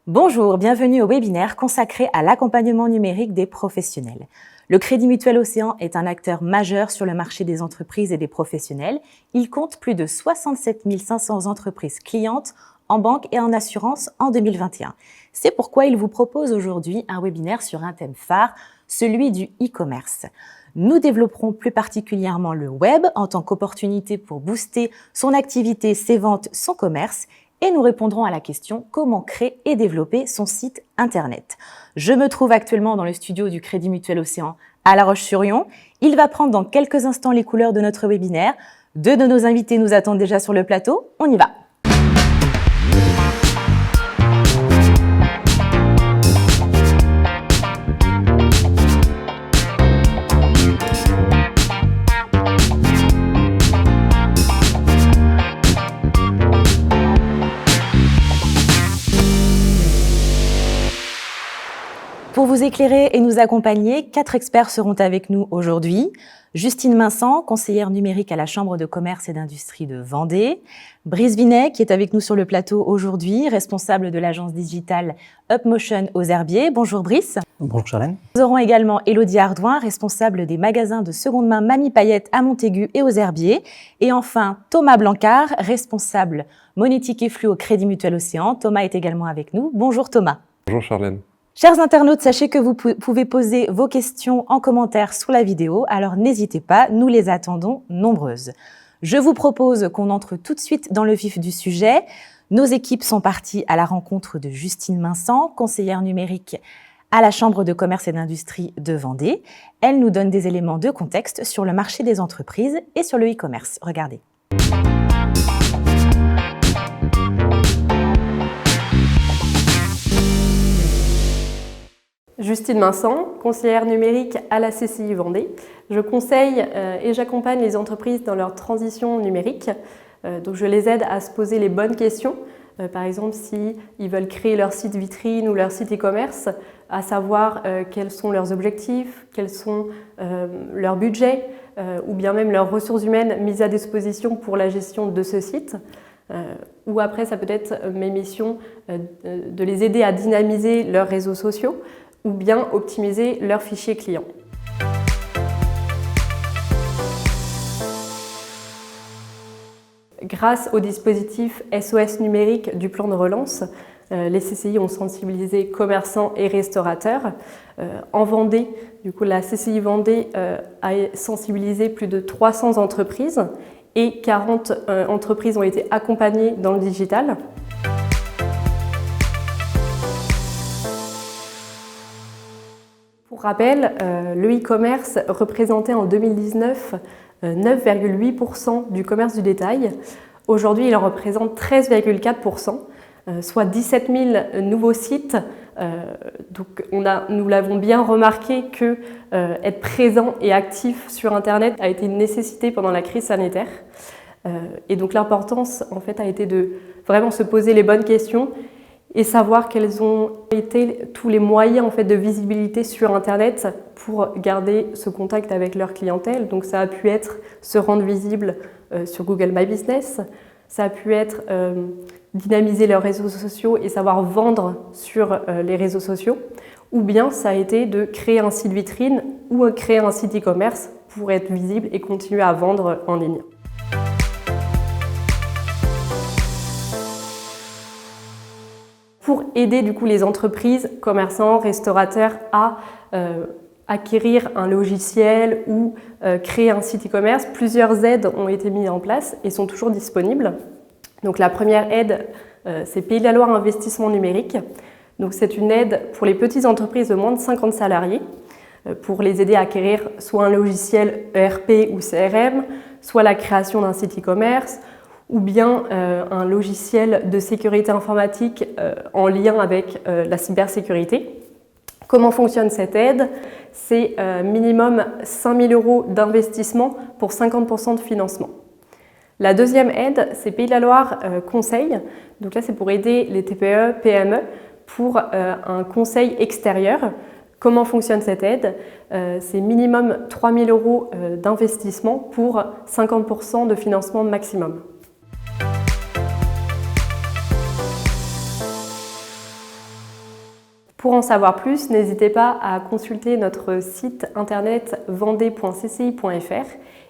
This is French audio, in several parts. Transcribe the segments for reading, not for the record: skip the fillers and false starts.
Bonjour, bienvenue au webinaire consacré à l'accompagnement numérique des professionnels. Le Crédit Mutuel Océan est un acteur majeur sur le marché des entreprises et des professionnels. Il compte plus de 67 500 entreprises clientes en banque et en assurance en 2021. C'est pourquoi il vous propose aujourd'hui un webinaire sur un thème phare, celui du e-commerce. Nous développerons plus particulièrement le web en tant qu'opportunité pour booster son activité, ses ventes, son commerce. Et nous répondrons à la question comment créer et développer son site internet. Je me trouve actuellement dans le studio du Crédit Mutuel Océan à La Roche-sur-Yon. Il va prendre dans quelques instants les couleurs de notre webinaire. Deux de nos invités nous attendent déjà sur le plateau. On y va. Pour vous éclairer et nous accompagner, 4 experts seront avec nous aujourd'hui. Justine Mincent, conseillère numérique à la Chambre de commerce et d'industrie de Vendée. Brice Vinet, qui est avec nous sur le plateau aujourd'hui, responsable de l'agence digitale UpMotion aux Herbiers. Bonjour Brice. Bonjour Charlène. Nous aurons également Élodie Ardouin, responsable des magasins de seconde main Mamie Paillette à Montaigu et aux Herbiers. Et enfin, Thomas Blancard, responsable monétique et flux au Crédit Mutuel Océan. Thomas est également avec nous. Bonjour Thomas. Bonjour Charlène. Chers internautes, sachez que vous pouvez poser vos questions en commentaire sous la vidéo, alors n'hésitez pas, nous les attendons nombreuses. Je vous propose qu'on entre tout de suite dans le vif du sujet. Nos équipes sont parties à la rencontre de Justine Mincent, conseillère numérique à la Chambre de commerce et d'industrie de Vendée. Elle nous donne des éléments de contexte sur le marché des entreprises et sur le e-commerce. Regardez. Justine Mincent, conseillère numérique à la CCI Vendée. Je conseille et j'accompagne les entreprises dans leur transition numérique. Donc je les aide à se poser les bonnes questions. Par exemple, s'ils veulent créer leur site vitrine ou leur site e-commerce, à savoir quels sont leurs objectifs, quels sont leurs budgets ou bien même leurs ressources humaines mises à disposition pour la gestion de ce site. Ou après, ça peut être mes missions de les aider à dynamiser leurs réseaux sociaux ou bien optimiser leurs fichiers clients. Grâce au dispositif SOS numérique du plan de relance, les CCI ont sensibilisé commerçants et restaurateurs. En Vendée, du coup, la CCI Vendée a sensibilisé plus de 300 entreprises et 40 entreprises ont été accompagnées dans le digital. Pour rappel, le e-commerce représentait en 2019 9,8% du commerce du détail. Aujourd'hui, il en représente 13,4%, soit 17 000 nouveaux sites. Donc nous l'avons bien remarqué que être présent et actif sur Internet a été une nécessité pendant la crise sanitaire. Et donc l'importance en fait, a été de vraiment se poser les bonnes questions et savoir quels ont été tous les moyens en fait, de visibilité sur Internet pour garder ce contact avec leur clientèle. Donc ça a pu être se rendre visible sur Google My Business, ça a pu être dynamiser leurs réseaux sociaux et savoir vendre sur les réseaux sociaux, ou bien ça a été de créer un site vitrine ou créer un site e-commerce pour être visible et continuer à vendre en ligne. Pour aider du coup les entreprises, commerçants, restaurateurs à acquérir un logiciel ou créer un site e-commerce, plusieurs aides ont été mises en place et sont toujours disponibles. Donc la première aide, c'est Pays de la Loire Investissement Numérique. Donc c'est une aide pour les petites entreprises de moins de 50 salariés pour les aider à acquérir soit un logiciel ERP ou CRM, soit la création d'un site e-commerce, ou bien un logiciel de sécurité informatique en lien avec la cybersécurité. Comment fonctionne cette aide? C'est minimum 5 000 € d'investissement pour 50% de financement. La deuxième aide, c'est Pays de la Loire Conseil. Donc là, c'est pour aider les TPE, PME pour un conseil extérieur. Comment fonctionne cette aide? C'est minimum 3 000 € d'investissement pour 50% de financement maximum. Pour en savoir plus, n'hésitez pas à consulter notre site internet vendée.cci.fr.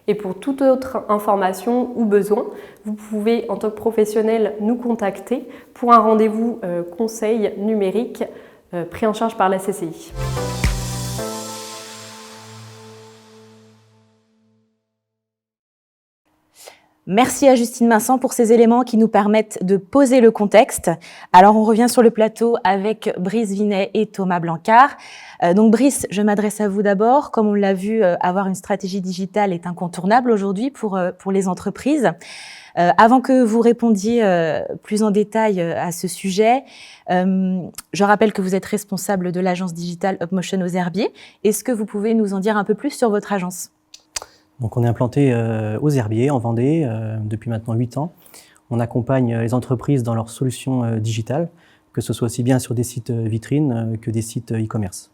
Et pour toute autre information ou besoin, vous pouvez en tant que professionnel nous contacter pour un rendez-vous conseil numérique pris en charge par la CCI. Merci à Justine Vincent pour ces éléments qui nous permettent de poser le contexte. Alors, on revient sur le plateau avec Brice Vinet et Thomas Blancard. Donc, Brice, je m'adresse à vous d'abord. Comme on l'a vu, avoir une stratégie digitale est incontournable aujourd'hui pour les entreprises. Avant que vous répondiez plus en détail à ce sujet, je rappelle que vous êtes responsable de l'agence digitale UpMotion aux Herbiers. Est-ce que vous pouvez nous en dire un peu plus sur votre agence ? Donc on est implanté aux Herbiers, en Vendée, depuis maintenant 8 ans. On accompagne les entreprises dans leurs solutions digitales, que ce soit aussi bien sur des sites vitrines que des sites e-commerce.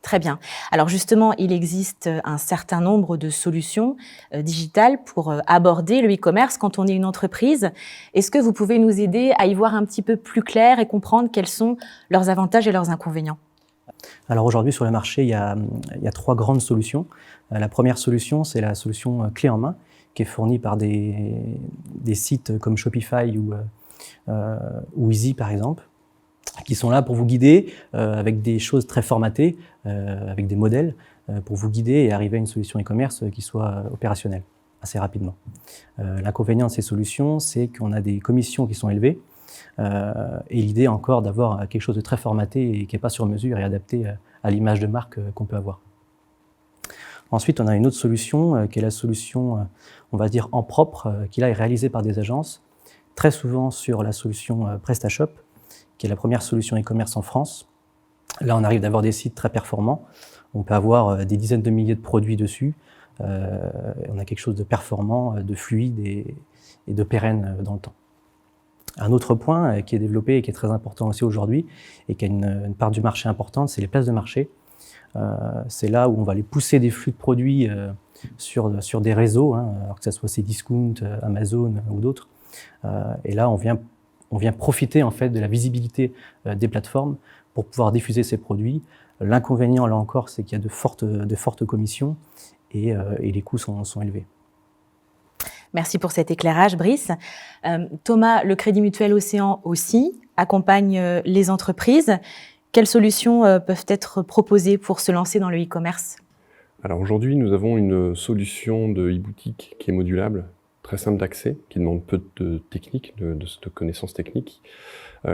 Très bien. Alors justement, il existe un certain nombre de solutions digitales pour aborder le e-commerce quand on est une entreprise. Est-ce que vous pouvez nous aider à y voir un petit peu plus clair et comprendre quels sont leurs avantages et leurs inconvénients ? Alors aujourd'hui sur le marché, il y a 3 grandes solutions. La première solution, c'est la solution clé en main, qui est fournie par des sites comme Shopify ou Easy par exemple, qui sont là pour vous guider avec des choses très formatées, avec des modèles, pour vous guider et arriver à une solution e-commerce qui soit opérationnelle assez rapidement. L'inconvénient de ces solutions, c'est qu'on a des commissions qui sont élevées, et l'idée encore d'avoir quelque chose de très formaté et qui n'est pas sur mesure et adapté à l'image de marque qu'on peut avoir. Ensuite, on a une autre solution qui est la solution, on va dire, en propre, qui là est réalisée par des agences, très souvent sur la solution PrestaShop, qui est la première solution e-commerce en France. Là, on arrive d'avoir des sites très performants. On peut avoir des dizaines de milliers de produits dessus. On a quelque chose de performant, de fluide et de pérenne dans le temps. Un autre point qui est développé et qui est très important aussi aujourd'hui et qui a une part du marché importante, c'est les places de marché. C'est là où on va aller pousser des flux de produits sur des réseaux, alors que ce soit Cdiscount, Amazon ou d'autres. Et là, on vient profiter en fait de la visibilité des plateformes pour pouvoir diffuser ces produits. L'inconvénient, là encore, c'est qu'il y a de fortes commissions et les coûts sont élevés. Merci pour cet éclairage, Brice. Thomas, le Crédit Mutuel Océan aussi accompagne les entreprises. Quelles solutions peuvent être proposées pour se lancer dans le e-commerce ? Alors aujourd'hui, nous avons une solution de e-boutique qui est modulable, très simple d'accès, qui demande peu de technique, de connaissances techniques,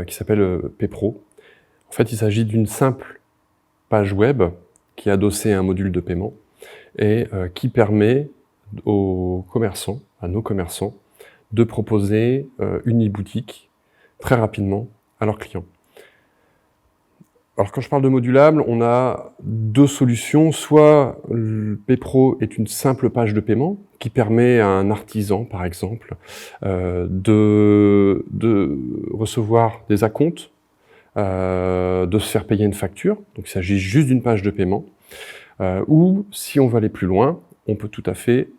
qui s'appelle PayPro. En fait, il s'agit d'une simple page web qui est adossée à un module de paiement et qui permet aux commerçants, à nos commerçants, de proposer une e-boutique très rapidement à leurs clients. Alors quand je parle de modulable, on a 2 solutions. Soit le PayPro est une simple page de paiement qui permet à un artisan, par exemple, de recevoir des acomptes, de se faire payer une facture. Donc il s'agit juste d'une page de paiement. Ou si on va aller plus loin, on peut tout à fait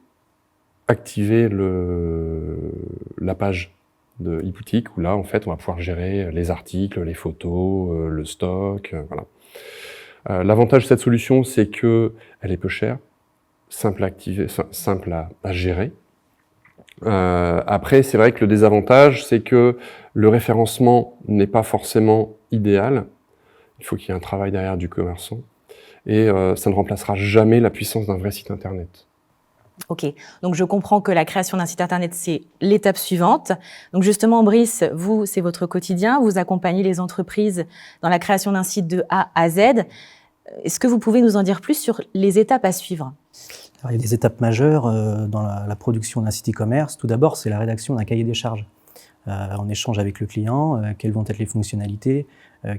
activer la page de e-boutique où là, en fait, on va pouvoir gérer les articles, les photos, le stock, voilà. L'avantage de cette solution, c'est que elle est peu chère, simple à gérer. Après, c'est vrai que le désavantage, c'est que le référencement n'est pas forcément idéal. Il faut qu'il y ait un travail derrière du commerçant. Et ça ne remplacera jamais la puissance d'un vrai site internet. Ok, donc je comprends que la création d'un site internet, c'est l'étape suivante. Donc justement, Brice, vous, c'est votre quotidien. Vous accompagnez les entreprises dans la création d'un site de A à Z. Est-ce que vous pouvez nous en dire plus sur les étapes à suivre ? Alors, il y a des étapes majeures dans la production d'un site e-commerce. Tout d'abord, c'est la rédaction d'un cahier des charges. On échange avec le client, quelles vont être les fonctionnalités,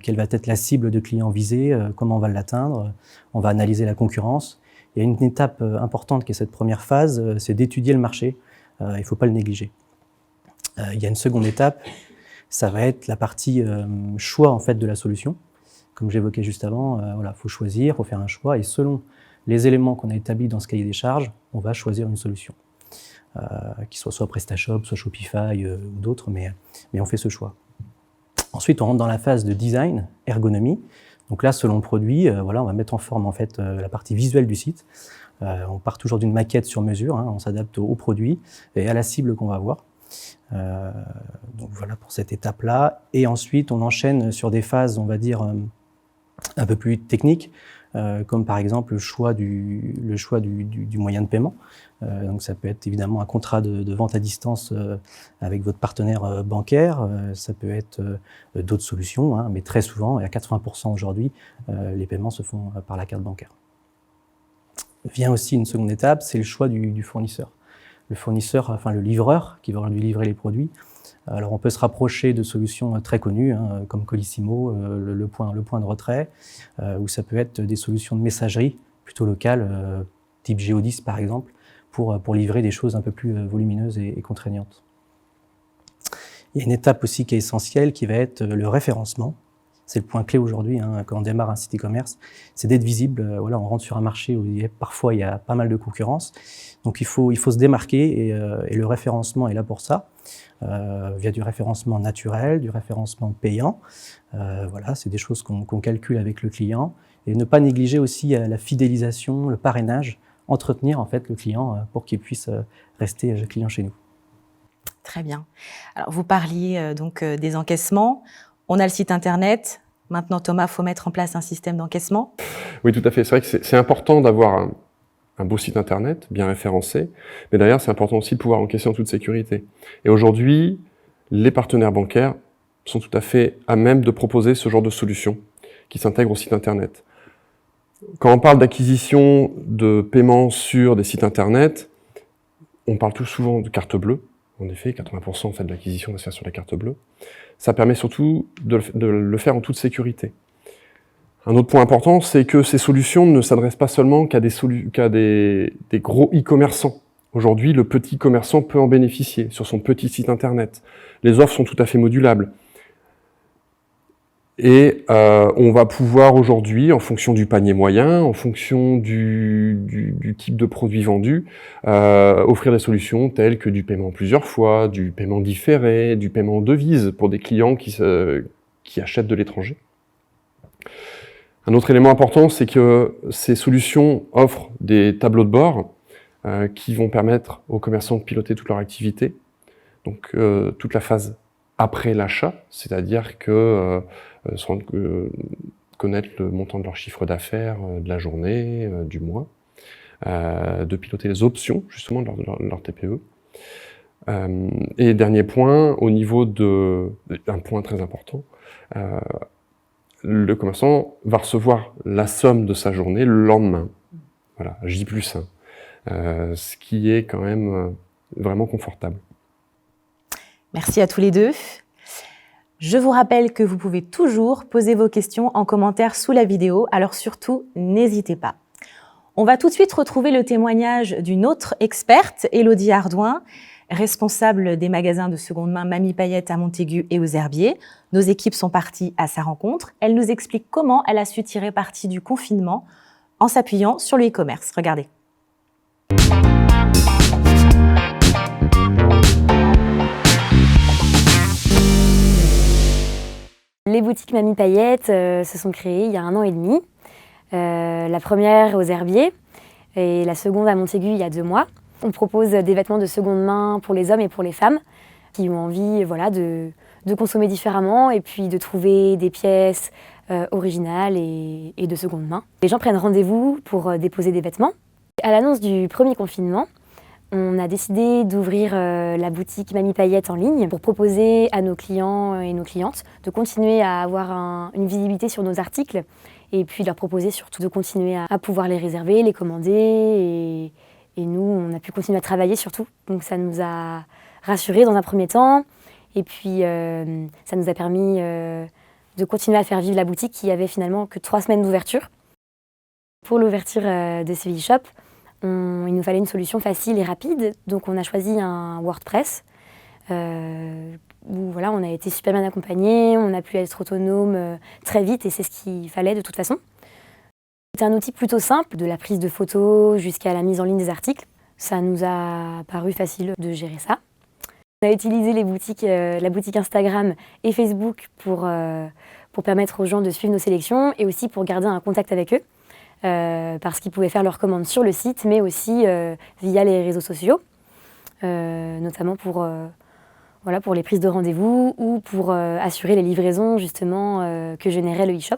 quelle va être la cible de client visé, comment on va l'atteindre. On va analyser la concurrence. Il y a une étape importante qui est cette première phase, c'est d'étudier le marché. Il ne faut pas le négliger. Il y a une seconde étape, ça va être la partie choix en fait de la solution. Comme j'évoquais juste avant, voilà, faut choisir, faut faire un choix et selon les éléments qu'on a établis dans ce cahier des charges, on va choisir une solution. Qui soit PrestaShop, soit Shopify ou d'autres, mais on fait ce choix. Ensuite, on rentre dans la phase de design, ergonomie. Donc là, selon le produit, voilà, on va mettre en forme en fait la partie visuelle du site. On part toujours d'une maquette sur mesure, hein, on s'adapte au produit et à la cible qu'on va avoir. Donc voilà pour cette étape-là. Et ensuite, on enchaîne sur des phases, on va dire, un peu plus techniques, comme par exemple le choix du moyen de paiement. Donc ça peut être évidemment un contrat de vente à distance avec votre partenaire bancaire, ça peut être d'autres solutions, hein, mais très souvent, et à 80% aujourd'hui, les paiements se font par la carte bancaire. Vient aussi une seconde étape, c'est le choix du fournisseur. Le fournisseur, enfin le livreur qui va lui livrer les produits. Alors on peut se rapprocher de solutions très connues, hein, comme Colissimo, le point de retrait, ou ça peut être des solutions de messagerie plutôt locales, type Géodis par exemple, pour livrer des choses un peu plus volumineuses et contraignantes. Il y a une étape aussi qui est essentielle, qui va être le référencement. C'est le point clé aujourd'hui, hein, quand on démarre un site e-commerce, c'est d'être visible. Voilà, on rentre sur un marché où parfois il y a pas mal de concurrence. Donc il faut se démarquer et le référencement est là pour ça, via du référencement naturel, du référencement payant. Voilà, c'est des choses qu'on calcule avec le client. Et ne pas négliger aussi la fidélisation, le parrainage, entretenir en fait le client pour qu'il puisse rester client chez nous. Très bien. Alors vous parliez donc des encaissements. On a le site internet. Maintenant, Thomas, il faut mettre en place un système d'encaissement. Oui, tout à fait. C'est vrai que c'est important d'avoir un beau site internet, bien référencé, mais d'ailleurs, c'est important aussi de pouvoir encaisser en toute sécurité. Et aujourd'hui, les partenaires bancaires sont tout à fait à même de proposer ce genre de solution qui s'intègre au site internet. Quand on parle d'acquisition de paiement sur des sites internet, on parle tout souvent de carte bleue. En effet, 80% en fait, de l'acquisition va se faire sur la carte bleue. Ça permet surtout de le faire en toute sécurité. Un autre point important, c'est que ces solutions ne s'adressent pas seulement qu'à des gros e-commerçants. Aujourd'hui, le petit commerçant peut en bénéficier sur son petit site internet. Les offres sont tout à fait modulables. Et on va pouvoir aujourd'hui, en fonction du panier moyen, en fonction du type de produit vendu, offrir des solutions telles que du paiement plusieurs fois, du paiement différé, du paiement en devise pour des clients qui achètent de l'étranger. Un autre élément important, c'est que ces solutions offrent des tableaux de bord qui vont permettre aux commerçants de piloter toute leur activité, donc toute la phase après l'achat, c'est-à-dire que connaître le montant de leur chiffre d'affaires de la journée, du mois, de piloter les options justement de leur TPE. Et dernier point, au niveau un point très important, le commerçant va recevoir la somme de sa journée le lendemain. Voilà, J+1, ce qui est quand même vraiment confortable. Merci à tous les deux. Je vous rappelle que vous pouvez toujours poser vos questions en commentaire sous la vidéo, alors surtout, n'hésitez pas. On va tout de suite retrouver le témoignage d'une autre experte, Élodie Ardouin, responsable des magasins de seconde main Mamie Payette à Montaigu et aux Herbiers. Nos équipes sont parties à sa rencontre. Elle nous explique comment elle a su tirer parti du confinement en s'appuyant sur le e-commerce. Regardez. Les boutiques Mamie Payette se sont créées il y a 1 an et demi. La première aux Herbiers et la seconde à Montaigu il y a 2 mois. On propose des vêtements de seconde main pour les hommes et pour les femmes qui ont envie de consommer différemment et puis de trouver des pièces originales et de seconde main. Les gens prennent rendez-vous pour déposer des vêtements. À l'annonce du premier confinement, on a décidé d'ouvrir la boutique Mamie Payette en ligne pour proposer à nos clients et nos clientes de continuer à avoir une visibilité sur nos articles et puis leur proposer surtout de continuer à pouvoir les réserver, les commander et nous, on a pu continuer à travailler surtout. Donc ça nous a rassurés dans un premier temps et puis ça nous a permis de continuer à faire vivre la boutique qui avait finalement que 3 semaines d'ouverture. Pour l'ouverture de Séville Shop, il nous fallait une solution facile et rapide, donc on a choisi un WordPress où on a été super bien accompagnés, on a pu être autonome très vite et c'est ce qu'il fallait de toute façon. C'est un outil plutôt simple, de la prise de photos jusqu'à la mise en ligne des articles. Ça nous a paru facile de gérer ça. On a utilisé la boutique Instagram et Facebook pour pour permettre aux gens de suivre nos sélections et aussi pour garder un contact avec eux, parce qu'ils pouvaient faire leurs commandes sur le site, mais aussi via les réseaux sociaux, notamment pour les prises de rendez-vous ou pour assurer les livraisons justement que générait le e-shop.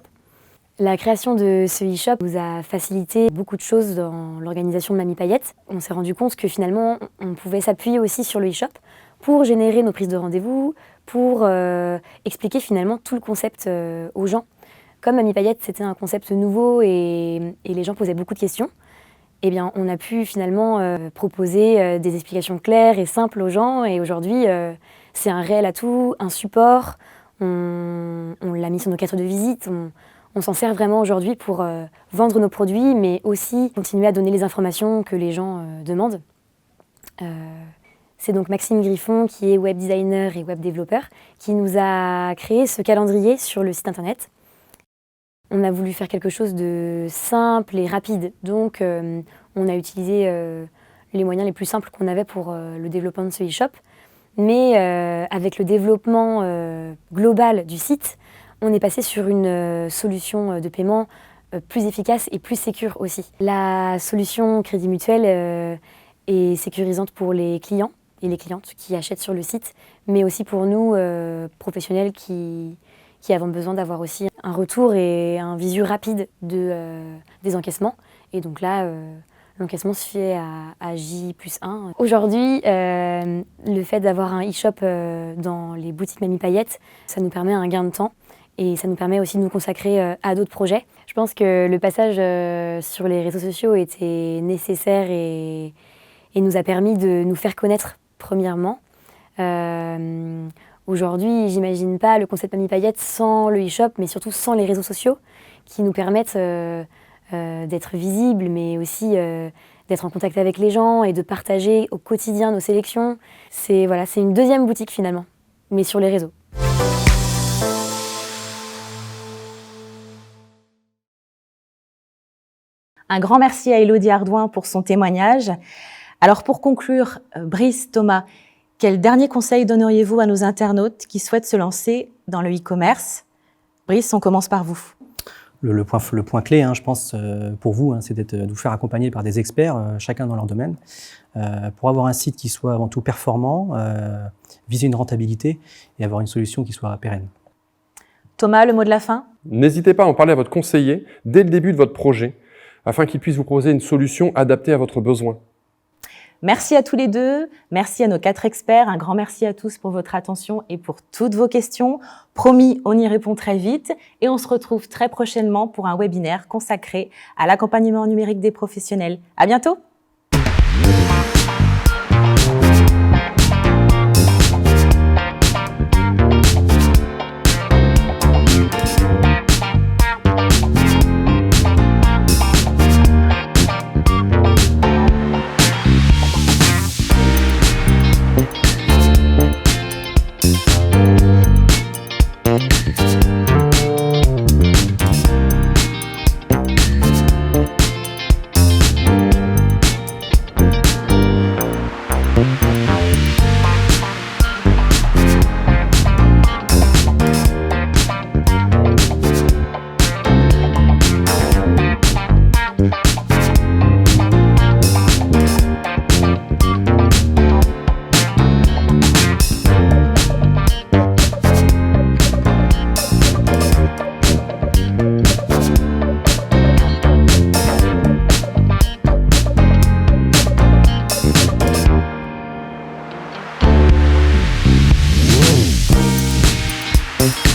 La création de ce e-shop nous a facilité beaucoup de choses dans l'organisation de Mamie Paillette. On s'est rendu compte que finalement, on pouvait s'appuyer aussi sur le e-shop pour générer nos prises de rendez-vous, pour expliquer finalement tout le concept aux gens. Comme Mamie Paillette, c'était un concept nouveau et les gens posaient beaucoup de questions, eh bien, on a pu finalement proposer des explications claires et simples aux gens. Et aujourd'hui, c'est un réel atout, un support. On l'a mis sur nos cartes de visite. On s'en sert vraiment aujourd'hui pour vendre nos produits, mais aussi continuer à donner les informations que les gens demandent. C'est donc Maxime Griffon, qui est web designer et web développeur, qui nous a créé ce calendrier sur le site internet. On a voulu faire quelque chose de simple et rapide, donc on a utilisé les moyens les plus simples qu'on avait pour le développement de ce e-shop. Mais avec le développement global du site, on est passé sur une solution de paiement plus efficace et plus sécure aussi. La solution Crédit Mutuel est sécurisante pour les clients et les clientes qui achètent sur le site, mais aussi pour nous, professionnels qui avons besoin d'avoir aussi un retour et un visu rapide des encaissements. Et donc là, l'encaissement se fait à J+1. Aujourd'hui, le fait d'avoir un e-shop dans les boutiques Mamie Paillette, ça nous permet un gain de temps. Et ça nous permet aussi de nous consacrer à d'autres projets. Je pense que le passage sur les réseaux sociaux était nécessaire et nous a permis de nous faire connaître premièrement. Aujourd'hui, j'imagine pas le concept Mamie Paillette sans le e-shop, mais surtout sans les réseaux sociaux qui nous permettent d'être visibles, mais aussi d'être en contact avec les gens et de partager au quotidien nos sélections. C'est une deuxième boutique finalement, mais sur les réseaux. Un grand merci à Élodie Ardouin pour son témoignage. Alors pour conclure, Brice, Thomas, quel dernier conseil donneriez-vous à nos internautes qui souhaitent se lancer dans le e-commerce? Brice, on commence par vous. Le point clé, je pense, pour vous, c'est de vous faire accompagner par des experts, chacun dans leur domaine, pour avoir un site qui soit avant tout performant, viser une rentabilité et avoir une solution qui soit pérenne. Thomas, le mot de la fin? N'hésitez pas à en parler à votre conseiller dès le début de votre projet, afin qu'il puisse vous proposer une solution adaptée à votre besoin. Merci à tous les deux, merci à nos 4 experts, un grand merci à tous pour votre attention et pour toutes vos questions. Promis, on y répond très vite et on se retrouve très prochainement pour un webinaire consacré à l'accompagnement numérique des professionnels. À bientôt! We'll be right back.